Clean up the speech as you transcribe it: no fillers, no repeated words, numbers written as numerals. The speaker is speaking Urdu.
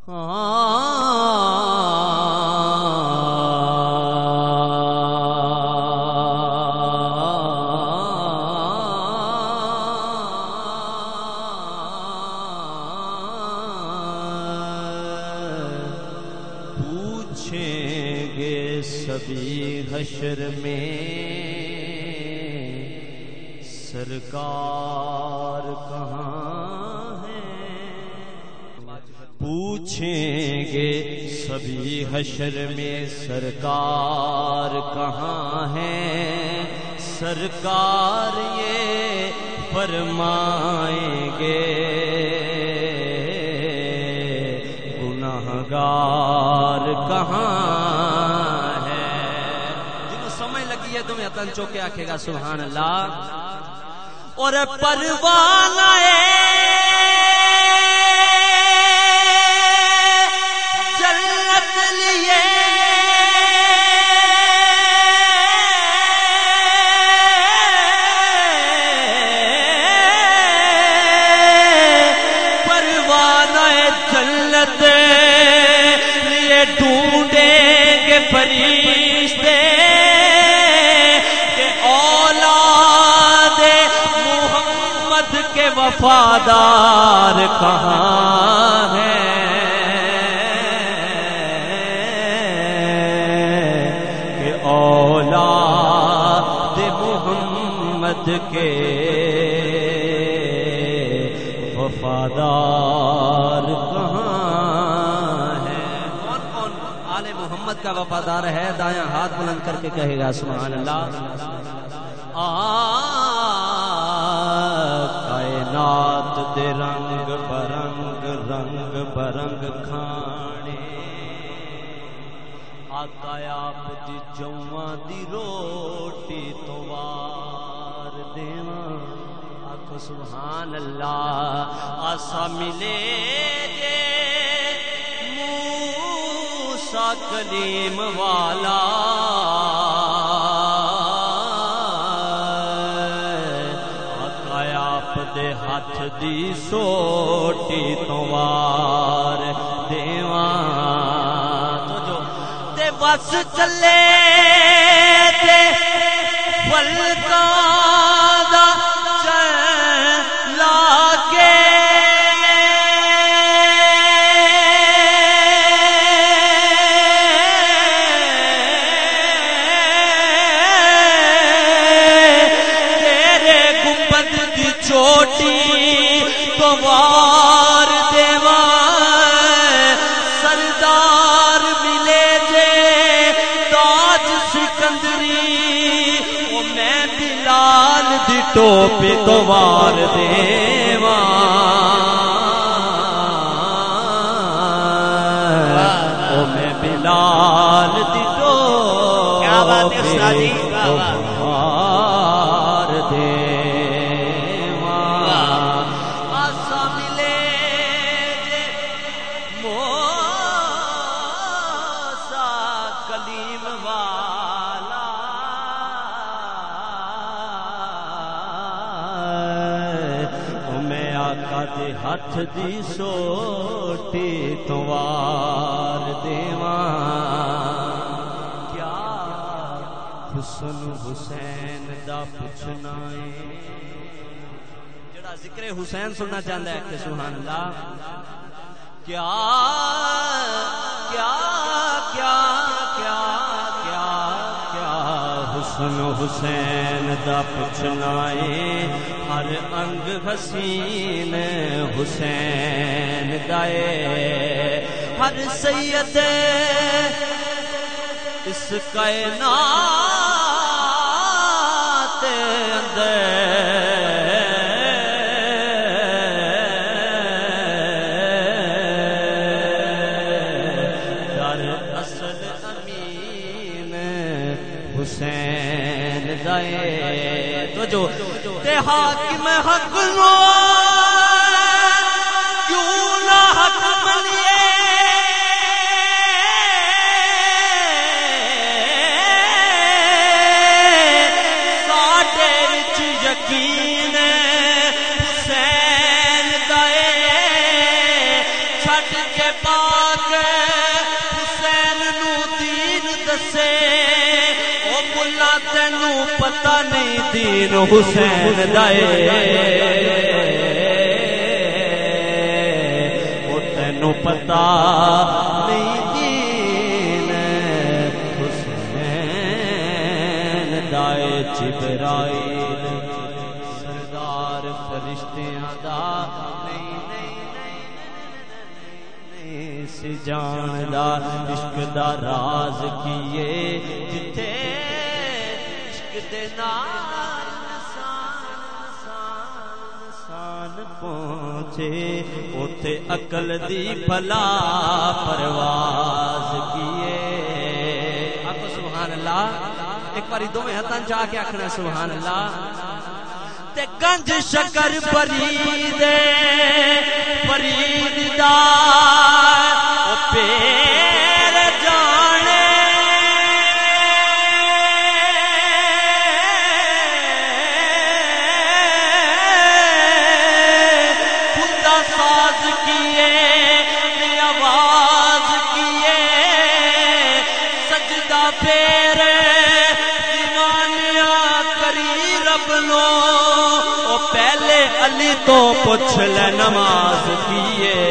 پوچھیں گے سبھی حشر میں سرکار کہاں ہے؟ پوچھیں گے سبھی حشر میں سرکار کہاں ہے؟ سرکار یہ فرمائیں گے گناہگار کہاں ہے؟ جنہوں سمجھ لگی ہے تمہیں اتن چوکے آکھے گا سبحان اللہ. اور پروانہ جنت لیے پروانہ جنت لیے ڈھونڈیں گے فرشتے کہ اولاد محمد کے وفادار کہاں ہیں؟ کہ اولاد محمد کے وفادار کہاں ہے؟ کون کون آل محمد کا وفادار ہے؟ دایاں ہاتھ بلند کر کے کہے گا سبحان اللہ. کائنات دے رنگ برنگ رنگ برنگ کھانے آقا آپ دی جواں دی روٹی تو وار دیواں. آکھو سبحان اللہ. آسا ملے جے موسیٰ کلیم والا دے ہاتھ دی سوٹی تو وار دیواں. تو جو تے بس چلے تے فلکا دا چلا کے چوٹی تو وار دیواں. سردار ملے جے تاج سکندری او میں بلال دی ٹوپی تو وار دیواں. او میں بلال دی ٹوپی تو وار دیواں. ہاتھ دی سوٹی تو وار دیواں. کیا حسن حسین دا پوچھنا ہے؟ جڑا ذکر حسین سننا چاہتا ہے کہ سبحان اللہ. کیا کیا کیا کیا کیا کیا حسن حسین دا پوچھنا ہے؟ ہر انگ حسین حسین دائے. ہر سید اس کائنات اندر در اصل امین حسین دائے. تو جو تے حاکم حق نو کیوں نہ حق بنیے؟ ساڈے وچ یقین حسین دے چھڈ کے پا پتہ نہیں دین حسین دائے وہ تینوں پتہ نہیں دین حسین دائے جبرائیل سردار فرشتیاں دا سی جان دا عشق دا راز کیے جتھے عشق دے نال انسان پہنچے اوتھے عقل دی بھلا پرواز کیے آکھو سبحان اللہ ایک باری دوویں ہتھاں چا کے آکھنا سبحان اللہ تے گنج شکر فرید دا او پیر جانے خدا ساز کیے آواز کیے سجدہ پیر دیوانیاں کری رب نو پہلے علی تو پوچھ لے نماز کیے